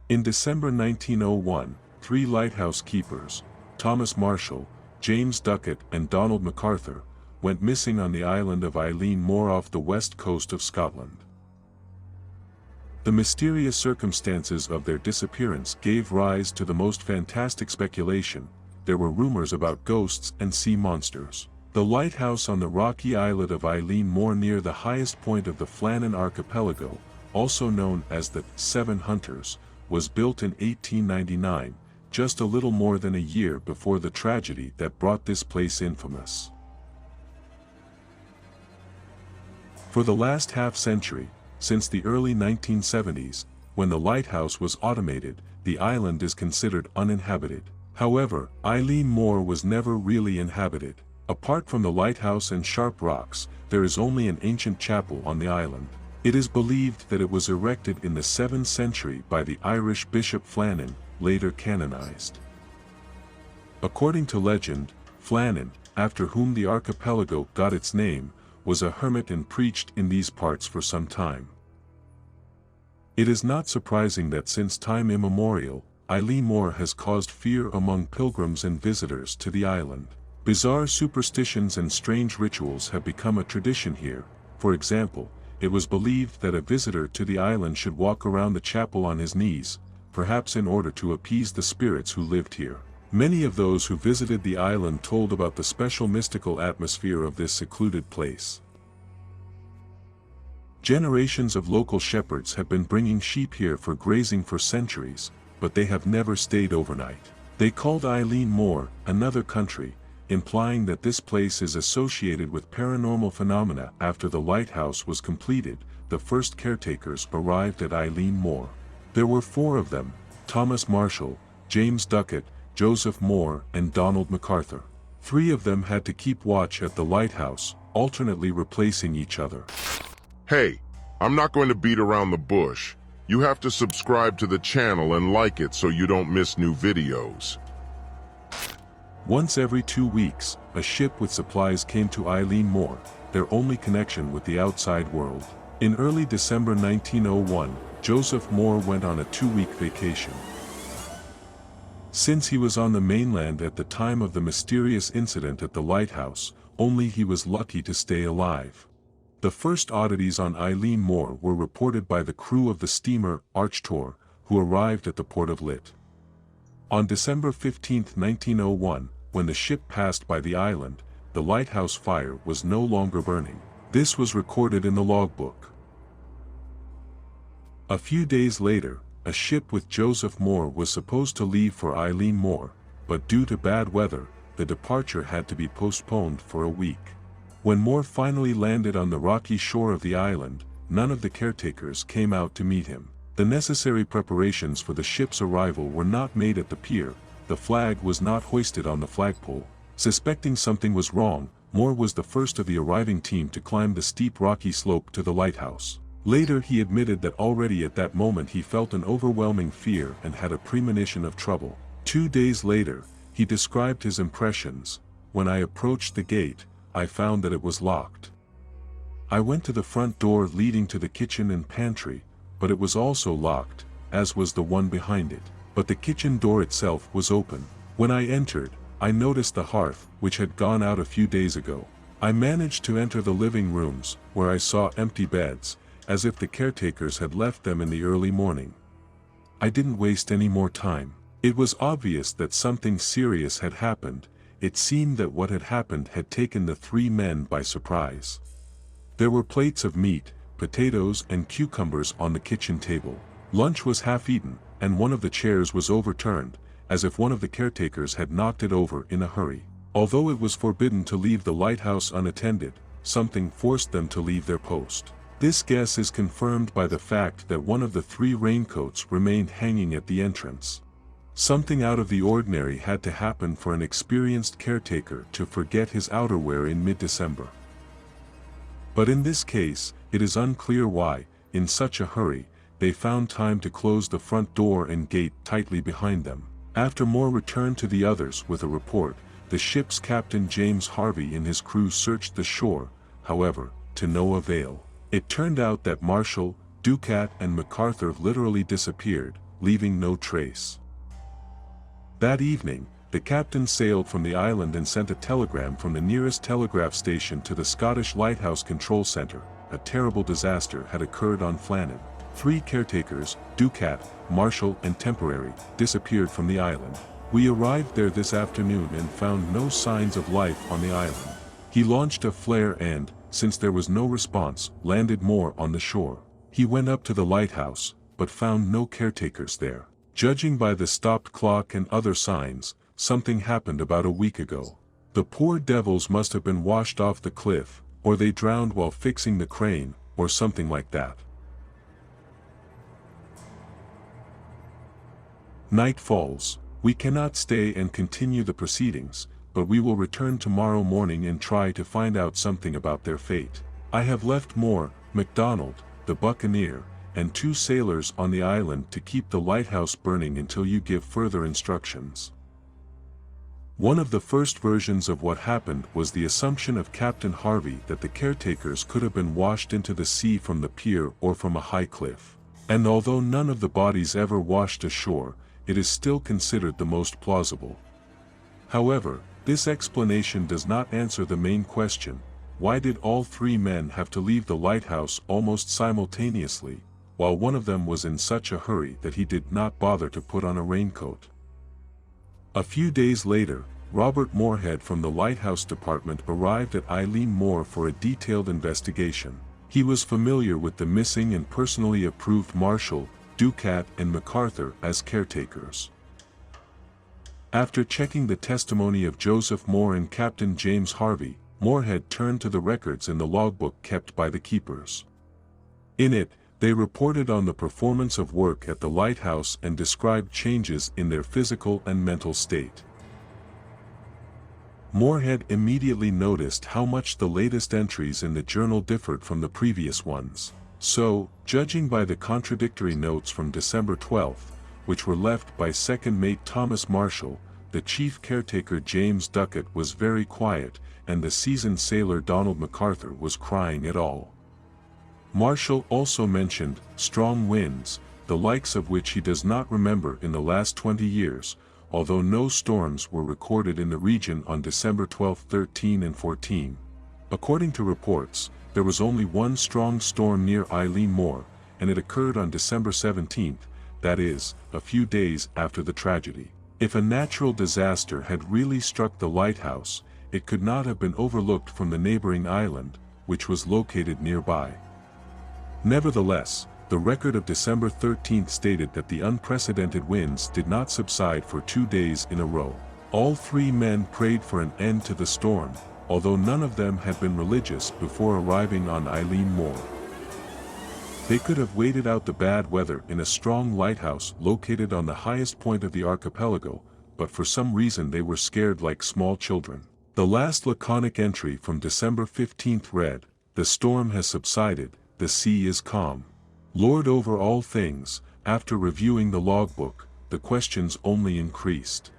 In December 1901, 3 lighthouse keepers, Thomas Marshall, James Ducat and Donald McArthur, went missing on the island of Eilean Mor off the west coast of Scotland. The mysterious circumstances of their disappearance gave rise to the most fantastic speculation. There were rumors about ghosts and sea monsters. The lighthouse on the rocky islet of Eilean Mor near the highest point of the Flannan archipelago, also known as the Seven Hunters, was built in 1899, just a little more than a year before the tragedy that brought this place infamous. For the last half-century, since the early 1970s, when the lighthouse was automated, the island is considered uninhabited. However, Eilean Mor was never really inhabited. Apart from the lighthouse and sharp rocks, there is only an ancient chapel on the island. It is believed that it was erected in the 7th century by the Irish Bishop Flannan, later canonized. According to legend, Flannan, after whom the archipelago got its name, was a hermit and preached in these parts for some time. It is not surprising that since time immemorial, Eilean Mor has caused fear among pilgrims and visitors to the island. Bizarre superstitions and strange rituals have become a tradition here. For example, it was believed that a visitor to the island should walk around the chapel on his knees, perhaps in order to appease the spirits who lived here. Many of those who visited the island told about the special mystical atmosphere of this secluded place. Generations of local shepherds have been bringing sheep here for grazing for centuries, but they have never stayed overnight. They called Eilean Mor another country, implying that this place is associated with paranormal phenomena. After the lighthouse was completed, the first caretakers arrived at Eilean Mor. There were 4 of them: Thomas Marshall, James Ducat, Joseph Moore and Donald McArthur. 3 of them had to keep watch at the lighthouse, alternately replacing each other. Hey, I'm not going to beat around the bush. You have to subscribe to the channel and like it so you don't miss new videos. Once every 2 weeks, a ship with supplies came to Eilean Mor, their only connection with the outside world. In early December 1901, Joseph Moore went on a 2-week vacation. Since he was on the mainland at the time of the mysterious incident at the lighthouse, only he was lucky to stay alive. The first oddities on Eilean Mor were reported by the crew of the steamer Archtor, who arrived at the port of Lit. On December 15, 1901, when the ship passed by the island, the lighthouse fire was no longer burning. This was recorded in the logbook. A few days later, a ship with Joseph Moore was supposed to leave for Eilean Mor, but due to bad weather, the departure had to be postponed for a week. When Moore finally landed on the rocky shore of the island, none of the caretakers came out to meet him. The necessary preparations for the ship's arrival were not made at the pier. The flag was not hoisted on the flagpole. Suspecting something was wrong, Moore was the first of the arriving team to climb the steep rocky slope to the lighthouse. Later he admitted that already at that moment he felt an overwhelming fear and had a premonition of trouble. 2 days later, he described his impressions. When I approached the gate, I found that it was locked. I went to the front door leading to the kitchen and pantry, but it was also locked, as was the one behind it. But the kitchen door itself was open. When I entered, I noticed the hearth, which had gone out a few days ago. I managed to enter the living rooms, where I saw empty beds, as if the caretakers had left them in the early morning. I didn't waste any more time. It was obvious that something serious had happened. It seemed that what had happened had taken the 3 men by surprise. There were plates of meat, potatoes and cucumbers on the kitchen table. Lunch was half eaten, and one of the chairs was overturned, as if one of the caretakers had knocked it over in a hurry. Although it was forbidden to leave the lighthouse unattended, something forced them to leave their post. This guess is confirmed by the fact that one of the 3 raincoats remained hanging at the entrance. Something out of the ordinary had to happen for an experienced caretaker to forget his outerwear in mid-December. But in this case, it is unclear why, in such a hurry, they found time to close the front door and gate tightly behind them. After Moore returned to the others with a report, the ship's captain James Harvey and his crew searched the shore, however, to no avail. It turned out that Marshall, Ducat and McArthur literally disappeared, leaving no trace. That evening, the captain sailed from the island and sent a telegram from the nearest telegraph station to the Scottish Lighthouse Control Centre. A terrible disaster had occurred on Flannan. 3 caretakers, Ducat, Marshall and Temporary, disappeared from the island. We arrived there this afternoon and found no signs of life on the island. He launched a flare and, since there was no response, landed Mor on the shore. He went up to the lighthouse, but found no caretakers there. Judging by the stopped clock and other signs, something happened about a week ago. The poor devils must have been washed off the cliff, or they drowned while fixing the crane, or something like that. Night falls. We cannot stay and continue the proceedings, but we will return tomorrow morning and try to find out something about their fate. I have left Mor, MacDonald, the buccaneer, and 2 sailors on the island to keep the lighthouse burning until you give further instructions. One of the first versions of what happened was the assumption of Captain Harvey that the caretakers could have been washed into the sea from the pier or from a high cliff. And although none of the bodies ever washed ashore, it is still considered the most plausible. However, this explanation does not answer the main question: why did all 3 men have to leave the lighthouse almost simultaneously, while one of them was in such a hurry that he did not bother to put on a raincoat? A few days later, Robert Moorhead from the Lighthouse Department arrived at Eilean Mor for a detailed investigation. He was familiar with the missing and personally approved Marshall, Ducat and McArthur as caretakers. After checking the testimony of Joseph Mor and Captain James Harvey, Moorhead turned to the records in the logbook kept by the keepers. In it, they reported on the performance of work at the lighthouse and described changes in their physical and mental state. Moorhead immediately noticed how much the latest entries in the journal differed from the previous ones. So, judging by the contradictory notes from December 12th, which were left by second mate Thomas Marshall, the chief caretaker James Ducat was very quiet, and the seasoned sailor Donald McArthur was crying at all. Marshall also mentioned strong winds, the likes of which he does not remember in the last 20 years, although no storms were recorded in the region on December 12, 13 and 14. According to reports, there was only one strong storm near Eilean Mor, and it occurred on December 17, that is, a few days after the tragedy. If a natural disaster had really struck the lighthouse, it could not have been overlooked from the neighboring island, which was located nearby. Nevertheless, the record of December 13 stated that the unprecedented winds did not subside for 2 days in a row. All 3 men prayed for an end to the storm, although none of them had been religious before arriving on Eilean Mor. They could have waited out the bad weather in a strong lighthouse located on the highest point of the archipelago, but for some reason they were scared like small children. The last laconic entry from December 15 read, "The storm has subsided, the sea is calm." Lord over all things, after reviewing the logbook, the questions only increased.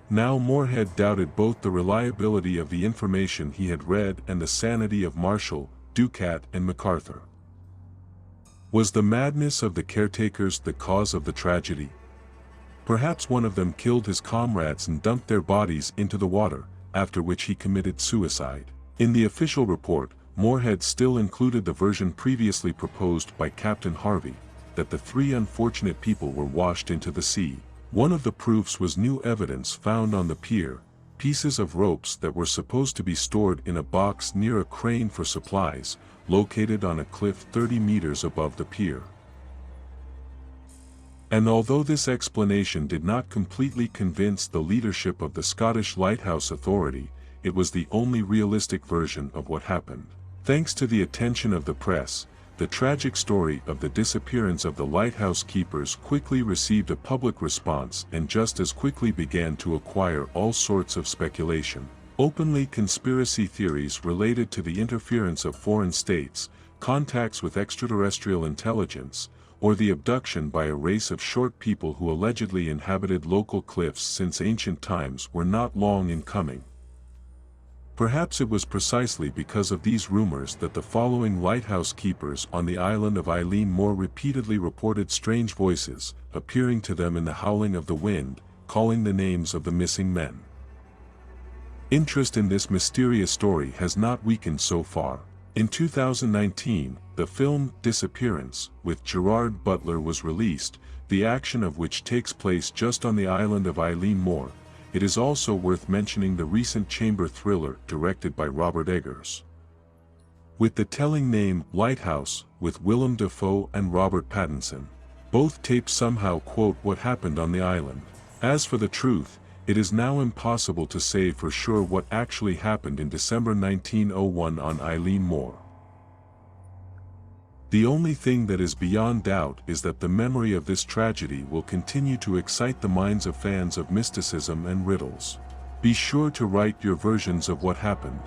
Now Moorhead doubted both the reliability of the information he had read and the sanity of Marshall, Ducat and McArthur. Was the madness of the caretakers the cause of the tragedy? Perhaps one of them killed his comrades and dumped their bodies into the water, after which he committed suicide. In the official report, Moorhead still included the version previously proposed by Captain Harvey, that the 3 unfortunate people were washed into the sea. One of the proofs was new evidence found on the pier, pieces of ropes that were supposed to be stored in a box near a crane for supplies, located on a cliff 30 meters above the pier. And although this explanation did not completely convince the leadership of the Scottish Lighthouse Authority, it was the only realistic version of what happened. Thanks to the attention of the press, the tragic story of the disappearance of the lighthouse keepers quickly received a public response and just as quickly began to acquire all sorts of speculation. Openly conspiracy theories related to the interference of foreign states, contacts with extraterrestrial intelligence, or the abduction by a race of short people who allegedly inhabited local cliffs since ancient times were not long in coming. Perhaps it was precisely because of these rumors that the following lighthouse keepers on the island of Eilean Mor repeatedly reported strange voices, appearing to them in the howling of the wind, calling the names of the missing men. Interest in this mysterious story has not weakened so far. In 2019, the film Disappearance, with Gerard Butler was released, the action of which takes place just on the island of Eilean Mor. It is also worth mentioning the recent chamber thriller directed by Robert Eggers, with the telling name Lighthouse, with Willem Dafoe and Robert Pattinson. Both tapes somehow quote what happened on the island. As for the truth, it is now impossible to say for sure what actually happened in December 1901 on Eilean Mor. The only thing that is beyond doubt is that the memory of this tragedy will continue to excite the minds of fans of mysticism and riddles. Be sure to write your versions of what happened.